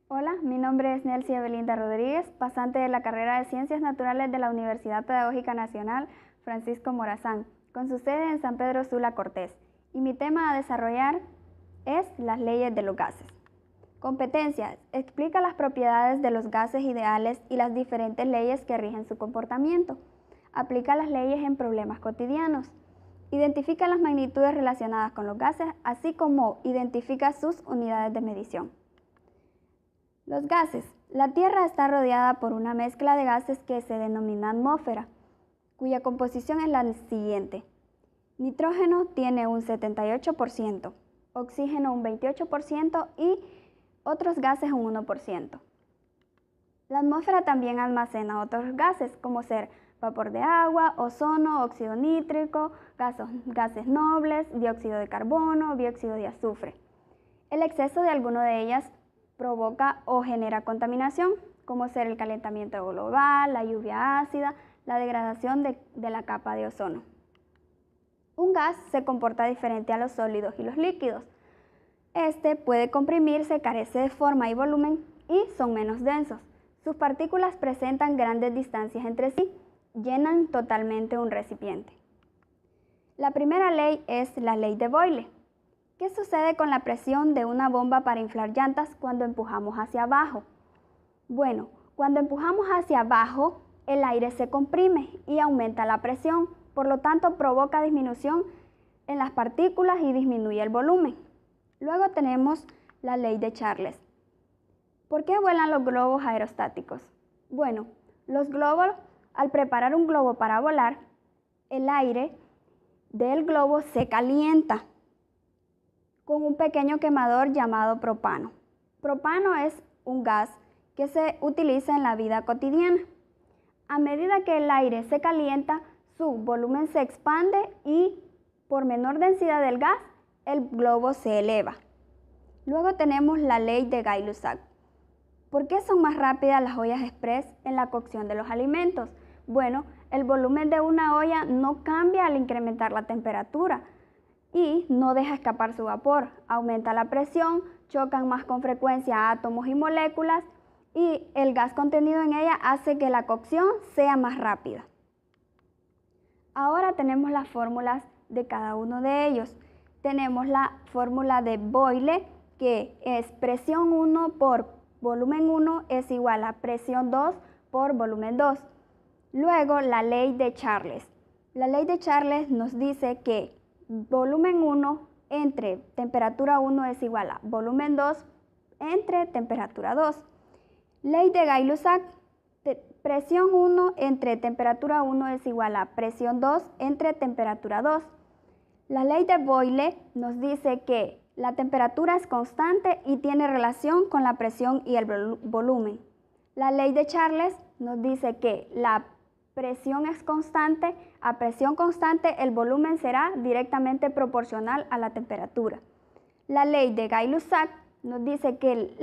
Hola, mi nombre es Nelcia Belinda Rodríguez, pasante de la carrera de Ciencias Naturales de la Universidad Pedagógica Nacional Francisco Morazán, con su sede en San Pedro Sula Cortés, y mi tema a desarrollar es las leyes de los gases. Competencias: explica las propiedades de los gases ideales y las diferentes leyes que rigen su comportamiento. Aplica las leyes en problemas cotidianos. Identifica las magnitudes relacionadas con los gases, así como identifica sus unidades de medición. Los gases. La Tierra está rodeada por una mezcla de gases que se denomina atmósfera, cuya composición es la siguiente. Nitrógeno tiene un 78%, oxígeno un 28% y otros gases un 1%. La atmósfera también almacena otros gases, como ser vapor de agua, ozono, óxido nítrico, gases nobles, dióxido de carbono, dióxido de azufre. El exceso de alguno de ellas provoca o genera contaminación, como ser el calentamiento global, la lluvia ácida, la degradación de la capa de ozono. Un gas se comporta diferente a los sólidos y los líquidos. Este puede comprimirse, carece de forma y volumen y son menos densos. Sus partículas presentan grandes distancias entre sí, llenan totalmente un recipiente. La primera ley es la ley de Boyle. ¿Qué sucede con la presión de una bomba para inflar llantas cuando empujamos hacia abajo? Bueno, cuando empujamos hacia abajo, el aire se comprime y aumenta la presión, por lo tanto provoca disminución en las partículas y disminuye el volumen. Luego tenemos la ley de Charles. ¿Por qué vuelan los globos aerostáticos? Bueno, los globos, al preparar un globo para volar, el aire del globo se calienta con un pequeño quemador llamado propano. Propano es un gas que se utiliza en la vida cotidiana. A medida que el aire se calienta, su volumen se expande y por menor densidad del gas, el globo se eleva. Luego tenemos la ley de Gay-Lussac. ¿Por qué son más rápidas las ollas express en la cocción de los alimentos? Bueno, el volumen de una olla no cambia al incrementar la temperatura y no deja escapar su vapor. Aumenta la presión, chocan más con frecuencia átomos y moléculas y el gas contenido en ella hace que la cocción sea más rápida. Ahora tenemos las fórmulas de cada uno de ellos. Tenemos la fórmula de Boyle, que es presión 1 por volumen 1 es igual a presión 2 por volumen 2. Luego la ley de Charles. La ley de Charles nos dice que volumen 1 entre temperatura 1 es igual a volumen 2 entre temperatura 2. Ley de Gay-Lussac. Presión 1 entre temperatura 1 es igual a presión 2 entre temperatura 2. La ley de Boyle nos dice que la temperatura es constante y tiene relación con la presión y el volumen. La ley de Charles nos dice que la presión es constante, a presión constante el volumen será directamente proporcional a la temperatura. La ley de Gay-Lussac nos dice que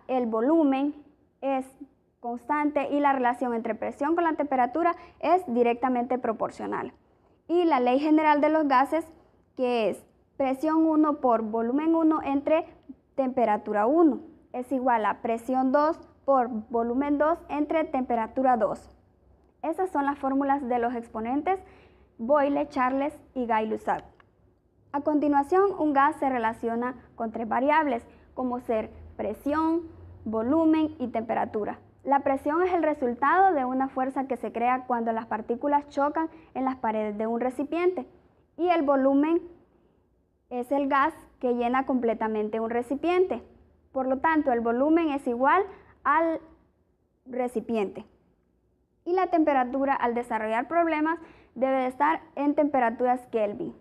el volumen es constante y la relación entre presión con la temperatura es directamente proporcional. Y la ley general de los gases, que es presión 1 por volumen 1 entre temperatura 1, es igual a presión 2 por volumen 2 entre temperatura 2. Esas son las fórmulas de los exponentes Boyle, Charles y Gay-Lussac. A continuación, un gas se relaciona con tres variables, como ser presión, volumen y temperatura. La presión es el resultado de una fuerza que se crea cuando las partículas chocan en las paredes de un recipiente, y el volumen es el gas que llena completamente un recipiente. Por lo tanto, el volumen es igual al recipiente. Y la temperatura, al desarrollar problemas, debe de estar en temperaturas Kelvin.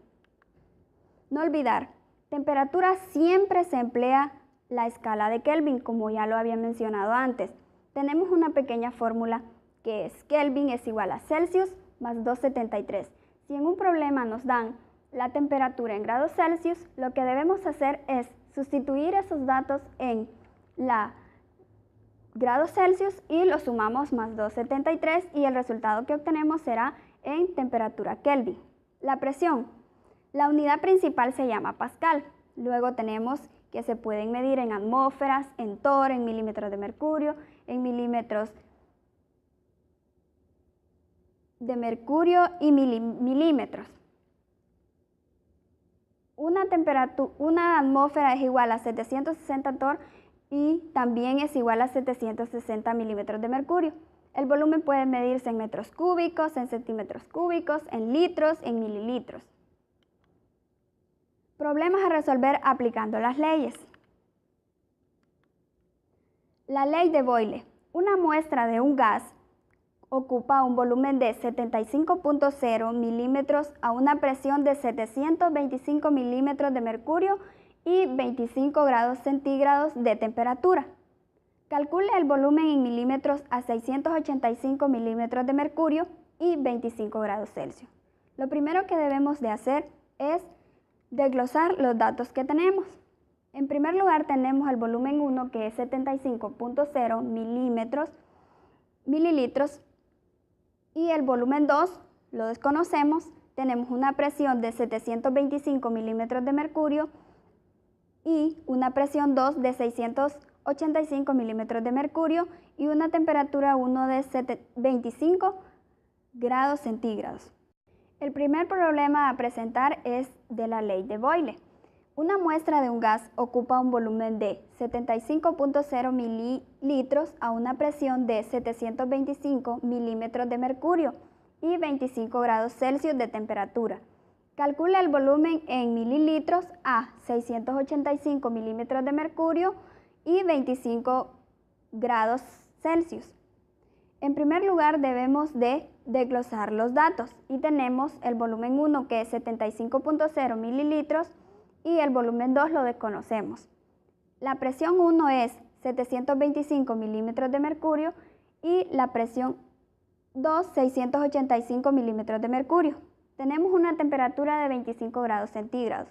No olvidar, temperatura siempre se emplea la escala de Kelvin, como ya lo había mencionado antes. Tenemos una pequeña fórmula que es Kelvin es igual a Celsius más 273. Si en un problema nos dan la temperatura en grados Celsius, lo que debemos hacer es sustituir esos datos en la grados Celsius y lo sumamos más 273 y el resultado que obtenemos será en temperatura Kelvin. La presión. La unidad principal se llama Pascal. Luego tenemos que se pueden medir en atmósferas, en torr, en milímetros de mercurio, en milímetros de mercurio y milímetros. Una atmósfera es igual a 760 torr y también es igual a 760 milímetros de mercurio. El volumen puede medirse en metros cúbicos, en centímetros cúbicos, en litros, en mililitros. Problemas a resolver aplicando las leyes. La ley de Boyle. Una muestra de un gas ocupa un volumen de 75.0 milímetros a una presión de 725 milímetros de mercurio y 25 grados centígrados de temperatura. Calcule el volumen en milímetros a 685 milímetros de mercurio y 25 grados Celsius. Lo primero que debemos de hacer es desglosar los datos que tenemos. En primer lugar tenemos el volumen 1, que es 75.0 mililitros, y el volumen 2 lo desconocemos. Tenemos una presión de 725 milímetros de mercurio y una presión 2 de 685 milímetros de mercurio y una temperatura 1 de 25 grados centígrados. El primer problema a presentar es de la ley de Boyle. Una muestra de un gas ocupa un volumen de 75.0 mililitros a una presión de 725 milímetros de mercurio y 25 grados Celsius de temperatura. Calcula el volumen en mililitros a 685 milímetros de mercurio y 25 grados Celsius. En primer lugar debemos de desglosar los datos y tenemos el volumen 1, que es 75.0 mililitros, y el volumen 2 lo desconocemos. La presión 1 es 725 milímetros de mercurio y la presión 2, 685 milímetros de mercurio. Tenemos una temperatura de 25 grados centígrados.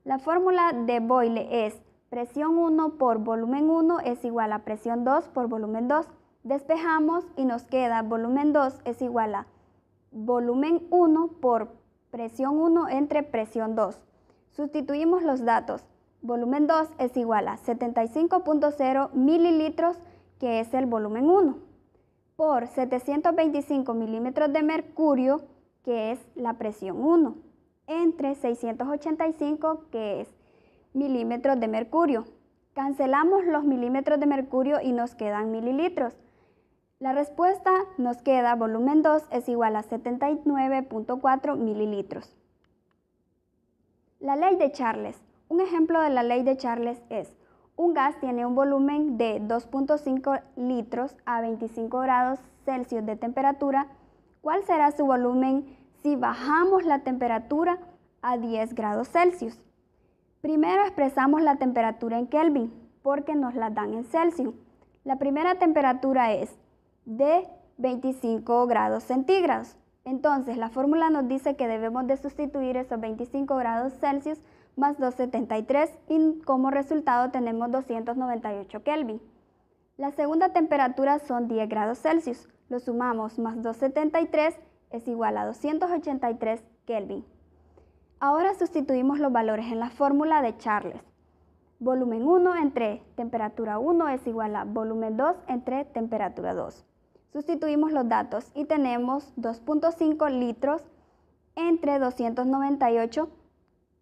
La fórmula de Boyle es presión 1 por volumen 1 es igual a presión 2 por volumen 2. Despejamos y nos queda volumen 2 es igual a volumen 1 por presión 1 entre presión 2. Sustituimos los datos. Volumen 2 es igual a 75.0 mililitros, que es el volumen 1, por 725 milímetros de mercurio, que es la presión 1, entre 685, que es milímetros de mercurio. Cancelamos los milímetros de mercurio y nos quedan mililitros. La respuesta nos queda volumen 2 es igual a 79.4 mililitros. La ley de Charles. Un ejemplo de la ley de Charles es: un gas tiene un volumen de 2.5 litros a 25 grados Celsius de temperatura. ¿Cuál será su volumen si bajamos la temperatura a 10 grados Celsius? Primero expresamos la temperatura en Kelvin, porque nos la dan en Celsius. La primera temperatura es de 25 grados centígrados. Entonces, la fórmula nos dice que debemos de sustituir esos 25 grados Celsius más 273 y como resultado tenemos 298 Kelvin. La segunda temperatura son 10 grados Celsius. Lo sumamos más 273 es igual a 283 Kelvin. Ahora sustituimos los valores en la fórmula de Charles. Volumen 1 entre temperatura 1 es igual a volumen 2 entre temperatura 2. Sustituimos los datos y tenemos 2.5 litros entre 298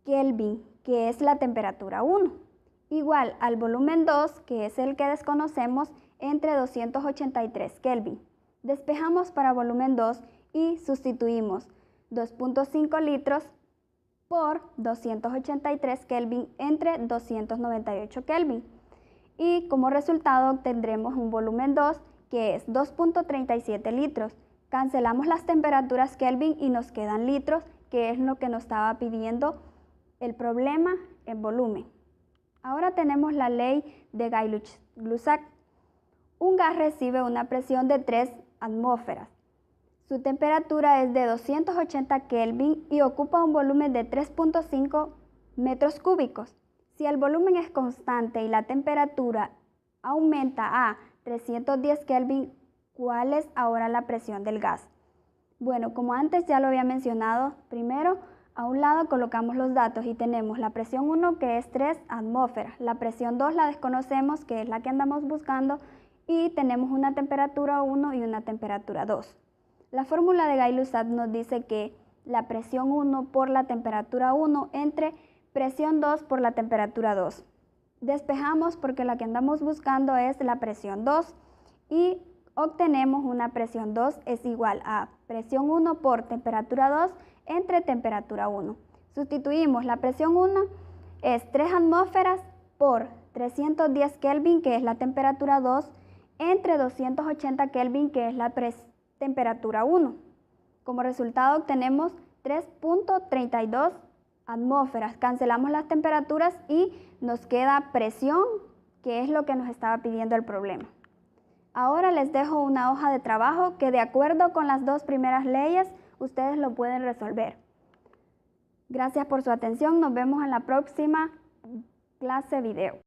Kelvin, que es la temperatura 1, igual al volumen 2, que es el que desconocemos, entre 283 Kelvin. Despejamos para volumen 2 y sustituimos 2.5 litros por 283 Kelvin entre 298 Kelvin. Y como resultado obtendremos un volumen 2, que es 2.37 litros. Cancelamos las temperaturas Kelvin y nos quedan litros, que es lo que nos estaba pidiendo el problema en volumen. Ahora tenemos la ley de Gay-Lussac. Un gas recibe una presión de 3 atmósferas. Su temperatura es de 280 Kelvin y ocupa un volumen de 3.5 metros cúbicos. Si el volumen es constante y la temperatura aumenta a 310 Kelvin, ¿cuál es ahora la presión del gas? Bueno, como antes ya lo había mencionado, primero A un lado colocamos los datos y tenemos la presión 1, que es 3 atmósferas, la presión 2 la desconocemos, que es la que andamos buscando, y tenemos una temperatura 1 y una temperatura 2. La fórmula de Gay-Lussac nos dice que la presión 1 por la temperatura 1 entre presión 2 por la temperatura 2. Despejamos porque la que andamos buscando es la presión 2 y obtenemos una presión 2 es igual a presión 1 por temperatura 2 entre temperatura 1. Sustituimos la presión 1 es 3 atmósferas por 310 Kelvin, que es la temperatura 2, entre 280 Kelvin, que es la temperatura 1. Como resultado obtenemos 3.32 atmósferas. Cancelamos las temperaturas y nos queda presión, que es lo que nos estaba pidiendo el problema. Ahora les dejo una hoja de trabajo que, de acuerdo con las dos primeras leyes, ustedes lo pueden resolver. Gracias por su atención. Nos vemos en la próxima clase video.